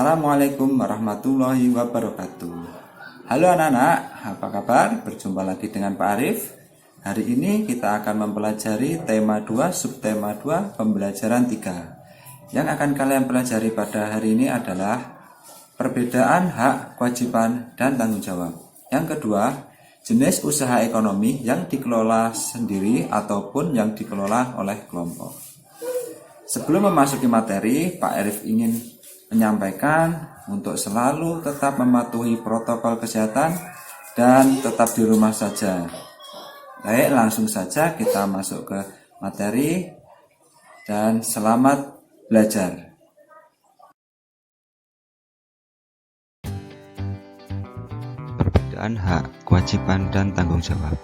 Assalamualaikum warahmatullahi wabarakatuh. Halo anak-anak, apa kabar? Berjumpa lagi dengan Pak Arif. Hari ini kita akan mempelajari tema 2, subtema 2, pembelajaran 3. Yang akan kalian pelajari pada hari ini adalah perbedaan hak, kewajiban, dan tanggung jawab. Yang kedua, jenis usaha ekonomi yang dikelola sendiri ataupun yang dikelola oleh kelompok. Sebelum memasuki materi, Pak Arif ingin menyampaikan untuk selalu tetap mematuhi protokol kesehatan dan tetap di rumah saja. Baik, langsung saja kita masuk ke materi dan selamat belajar. Perbedaan hak, kewajiban, dan tanggung jawab.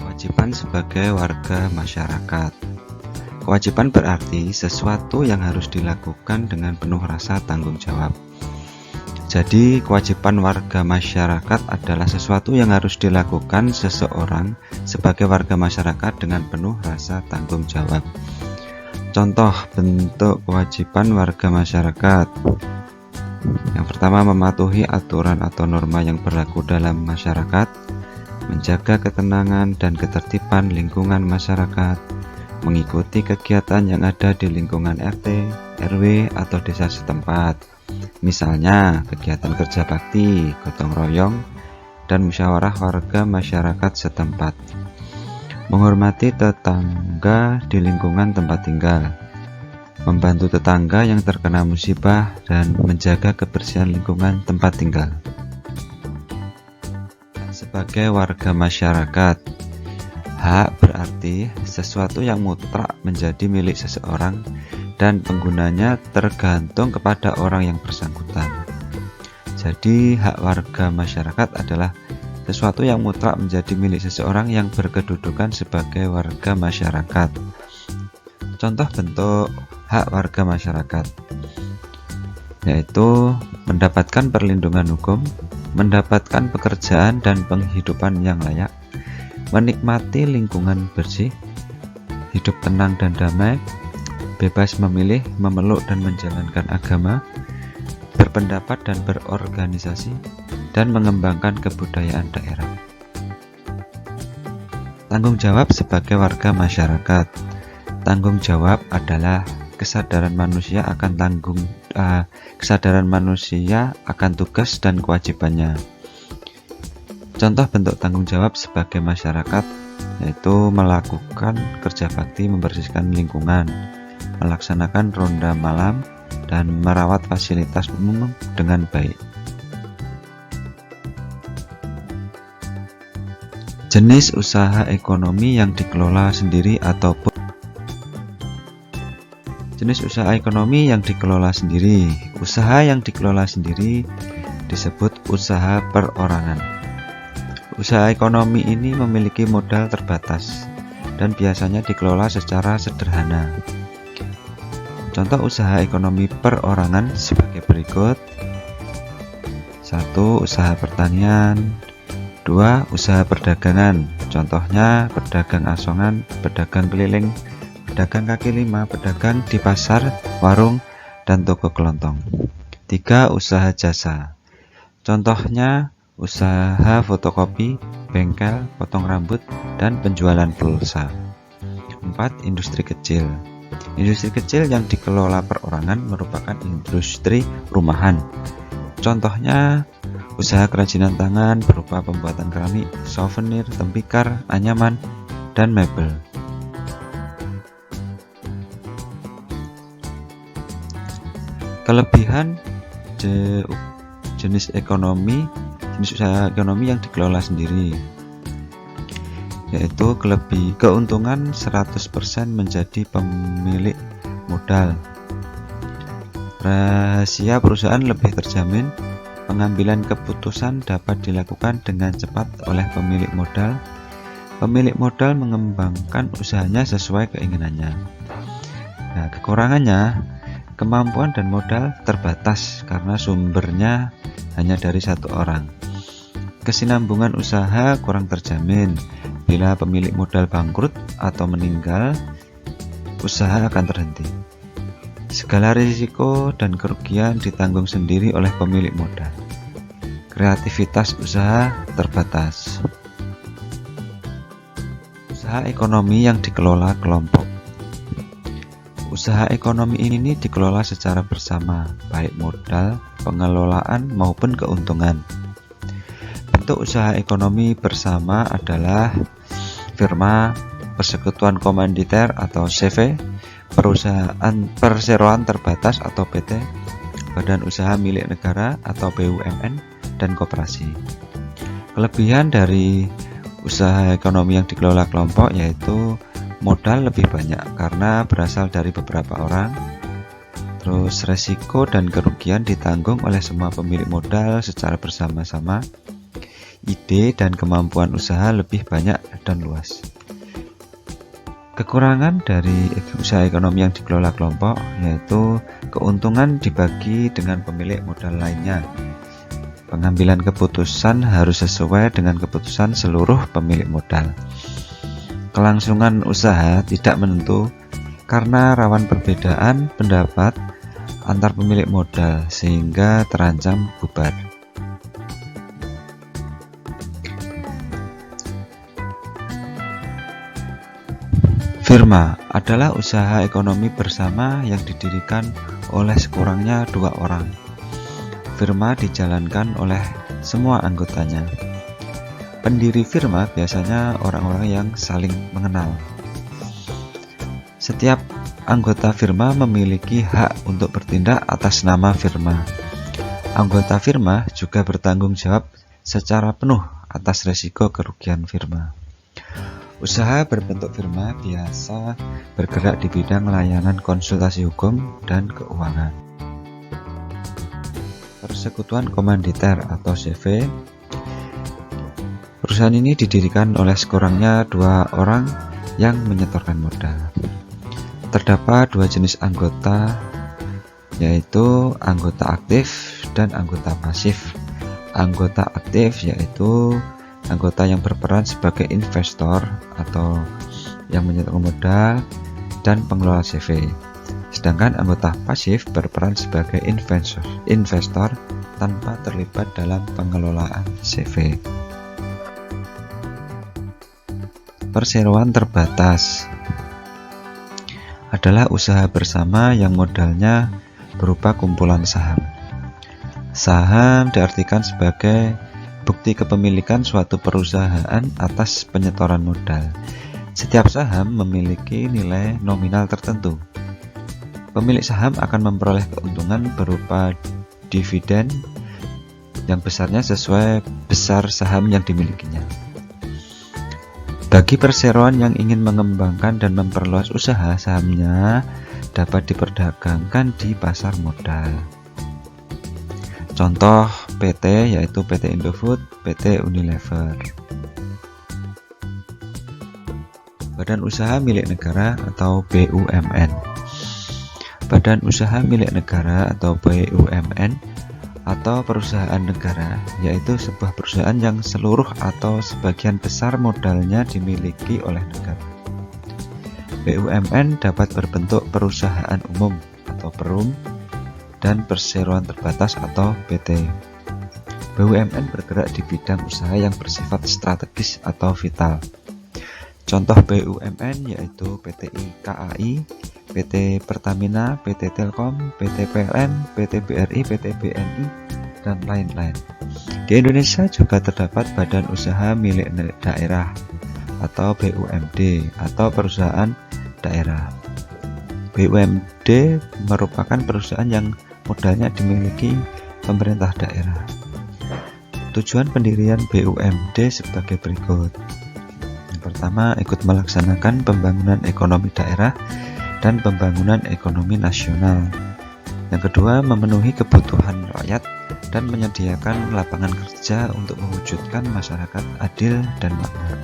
Kewajiban sebagai warga masyarakat. Kewajiban berarti sesuatu yang harus dilakukan dengan penuh rasa tanggung jawab. Jadi, kewajiban warga masyarakat adalah sesuatu yang harus dilakukan seseorang sebagai warga masyarakat dengan penuh rasa tanggung jawab. Contoh bentuk kewajiban warga masyarakat. Yang pertama, mematuhi aturan atau norma yang berlaku dalam masyarakat, menjaga ketenangan dan ketertiban lingkungan masyarakat, mengikuti kegiatan yang ada di lingkungan RT, RW, atau desa setempat. Misalnya, kegiatan kerja bakti, gotong royong, dan musyawarah warga masyarakat setempat. Menghormati tetangga di lingkungan tempat tinggal, membantu tetangga yang terkena musibah, dan menjaga kebersihan lingkungan tempat tinggal. Sebagai warga masyarakat, hak berarti sesuatu yang mutlak menjadi milik seseorang dan penggunanya tergantung kepada orang yang bersangkutan. Jadi, hak warga masyarakat adalah sesuatu yang mutlak menjadi milik seseorang yang berkedudukan sebagai warga masyarakat. Contoh bentuk hak warga masyarakat yaitu mendapatkan perlindungan hukum, mendapatkan pekerjaan dan penghidupan yang layak, menikmati lingkungan bersih, hidup tenang dan damai, bebas memilih, memeluk dan menjalankan agama, berpendapat dan berorganisasi, dan mengembangkan kebudayaan daerah. Tanggung jawab sebagai warga masyarakat. Tanggung jawab adalah kesadaran manusia akan tugas dan kewajibannya. Contoh bentuk tanggung jawab sebagai masyarakat yaitu melakukan kerja bakti membersihkan lingkungan, melaksanakan ronda malam, dan merawat fasilitas umum dengan baik. Jenis usaha ekonomi yang dikelola sendiri ataupun jenis usaha ekonomi yang dikelola sendiri. Usaha yang dikelola sendiri disebut usaha perorangan. Usaha ekonomi ini memiliki modal terbatas dan biasanya dikelola secara sederhana. Contoh usaha ekonomi perorangan sebagai berikut. 1. Usaha pertanian. 2. Usaha perdagangan. Contohnya pedagang asongan, pedagang keliling, pedagang kaki lima, pedagang di pasar, warung, dan toko kelontong. 3. Usaha jasa. Contohnya usaha fotokopi, bengkel, potong rambut, dan penjualan pulsa. 4. Industri kecil. Industri kecil yang dikelola perorangan merupakan industri rumahan. Contohnya usaha kerajinan tangan berupa pembuatan keramik, souvenir, tembikar, anyaman, dan mebel. Kelebihan jenis usaha ekonomi yang dikelola sendiri yaitu keuntungan 100% menjadi pemilik modal, rahasia perusahaan lebih terjamin, pengambilan keputusan dapat dilakukan dengan cepat oleh pemilik modal mengembangkan usahanya sesuai keinginannya. Nah, kekurangannya, kemampuan dan modal terbatas karena sumbernya hanya dari satu orang. Kesinambungan usaha kurang terjamin. Bila pemilik modal bangkrut atau meninggal, usaha akan terhenti. Segala risiko dan kerugian ditanggung sendiri oleh pemilik modal. Kreativitas usaha terbatas. Usaha ekonomi yang dikelola kelompok. Usaha ekonomi ini dikelola secara bersama, baik modal, pengelolaan maupun keuntungan. Bentuk usaha ekonomi bersama adalah firma, persekutuan komanditer atau CV, perusahaan perseroan terbatas atau PT, badan usaha milik negara atau BUMN, dan koperasi. Kelebihan dari usaha ekonomi yang dikelola kelompok yaitu modal lebih banyak karena berasal dari beberapa orang. Terus resiko dan kerugian ditanggung oleh semua pemilik modal secara bersama-sama. Ide dan kemampuan usaha lebih banyak dan luas. Kekurangan dari usaha ekonomi yang dikelola kelompok yaitu keuntungan dibagi dengan pemilik modal lainnya. Pengambilan keputusan harus sesuai dengan keputusan seluruh pemilik modal. Kelangsungan usaha tidak menentu karena rawan perbedaan pendapat antar pemilik modal sehingga terancam bubar. Firma adalah usaha ekonomi bersama yang didirikan oleh sekurangnya 2 orang. Firma dijalankan oleh semua anggotanya. Pendiri firma biasanya orang-orang yang saling mengenal. Setiap anggota firma memiliki hak untuk bertindak atas nama firma. Anggota firma juga bertanggung jawab secara penuh atas risiko kerugian firma. Usaha berbentuk firma biasa bergerak di bidang layanan konsultasi hukum dan keuangan. Persekutuan komanditer atau CV. Perusahaan ini didirikan oleh sekurangnya 2 orang yang menyetorkan modal. Terdapat 2 jenis anggota, yaitu anggota aktif dan anggota pasif. Anggota aktif yaitu anggota yang berperan sebagai investor atau yang menyetorkan modal dan pengelola CV. Sedangkan anggota pasif berperan sebagai investor tanpa terlibat dalam pengelolaan CV. Perseroan terbatas adalah usaha bersama yang modalnya berupa kumpulan saham. Saham diartikan sebagai bukti kepemilikan suatu perusahaan atas penyetoran modal. Setiap saham memiliki nilai nominal tertentu. Pemilik saham akan memperoleh keuntungan berupa dividen yang besarnya sesuai besar saham yang dimilikinya. Bagi perseroan yang ingin mengembangkan dan memperluas usaha, sahamnya dapat diperdagangkan di pasar modal. Contoh PT yaitu PT Indofood, PT Unilever. Badan usaha milik negara atau BUMN. Badan usaha milik negara atau BUMN atau perusahaan negara yaitu sebuah perusahaan yang seluruh atau sebagian besar modalnya dimiliki oleh negara. BUMN dapat berbentuk perusahaan umum atau perum dan perseroan terbatas atau PT. BUMN bergerak di bidang usaha yang bersifat strategis atau vital. Contoh BUMN yaitu PT KAI, PT Pertamina, PT Telkom, PT PLN, PT BRI, PT BNI, dan lain-lain. Di Indonesia juga terdapat badan usaha milik daerah atau BUMD atau perusahaan daerah. BUMD merupakan perusahaan yang modalnya dimiliki pemerintah daerah. Tujuan pendirian BUMD sebagai berikut. Yang pertama, ikut melaksanakan pembangunan ekonomi daerah dan pembangunan ekonomi nasional. Yang kedua, memenuhi kebutuhan rakyat dan menyediakan lapangan kerja untuk mewujudkan masyarakat adil dan makmur.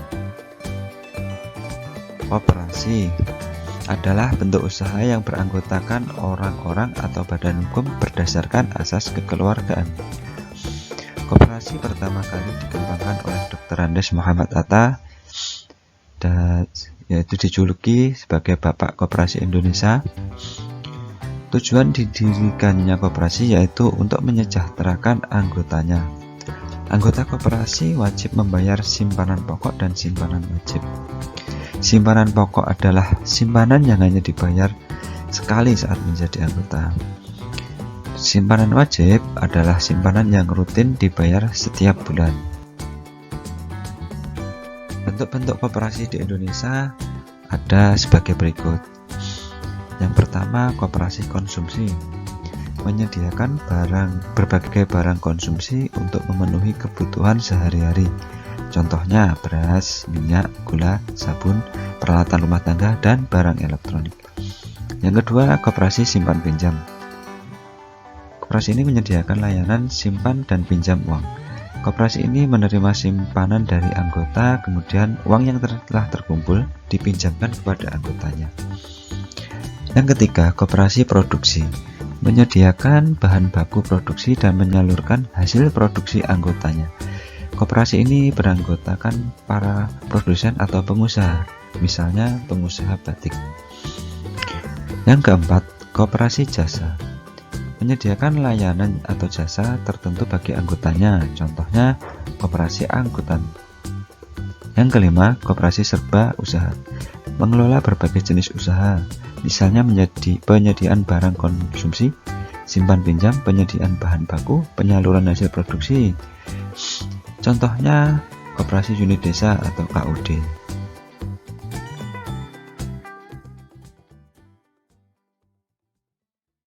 Koperasi adalah bentuk usaha yang beranggotakan orang-orang atau badan hukum berdasarkan asas kekeluargaan. Koperasi pertama kali dikembangkan oleh Dr. Andes Muhammad Atta, yaitu dijuluki sebagai Bapak Koperasi Indonesia. Tujuan didirikannya koperasi yaitu untuk menyejahterakan anggotanya. Anggota koperasi wajib membayar simpanan pokok dan simpanan wajib. Simpanan pokok adalah simpanan yang hanya dibayar sekali saat menjadi anggota. Simpanan wajib adalah simpanan yang rutin dibayar setiap bulan. Bentuk-bentuk koperasi di Indonesia ada sebagai berikut. Yang pertama, koperasi konsumsi, menyediakan berbagai barang konsumsi untuk memenuhi kebutuhan sehari-hari. Contohnya beras, minyak, gula, sabun, peralatan rumah tangga, dan barang elektronik. Yang kedua, koperasi simpan pinjam. Koperasi ini menyediakan layanan simpan dan pinjam uang. Koperasi ini menerima simpanan dari anggota, kemudian uang yang telah terkumpul dipinjamkan kepada anggotanya. Yang ketiga, koperasi produksi, menyediakan bahan baku produksi dan menyalurkan hasil produksi anggotanya. Koperasi ini beranggotakan para produsen atau pengusaha, misalnya pengusaha batik. Yang keempat, koperasi jasa, menyediakan layanan atau jasa tertentu bagi anggotanya, contohnya koperasi angkutan. Yang kelima, koperasi serba usaha, mengelola berbagai jenis usaha, misalnya penyediaan barang konsumsi, simpan pinjam, penyediaan bahan baku, penyaluran hasil produksi. Contohnya koperasi unit desa atau KUD.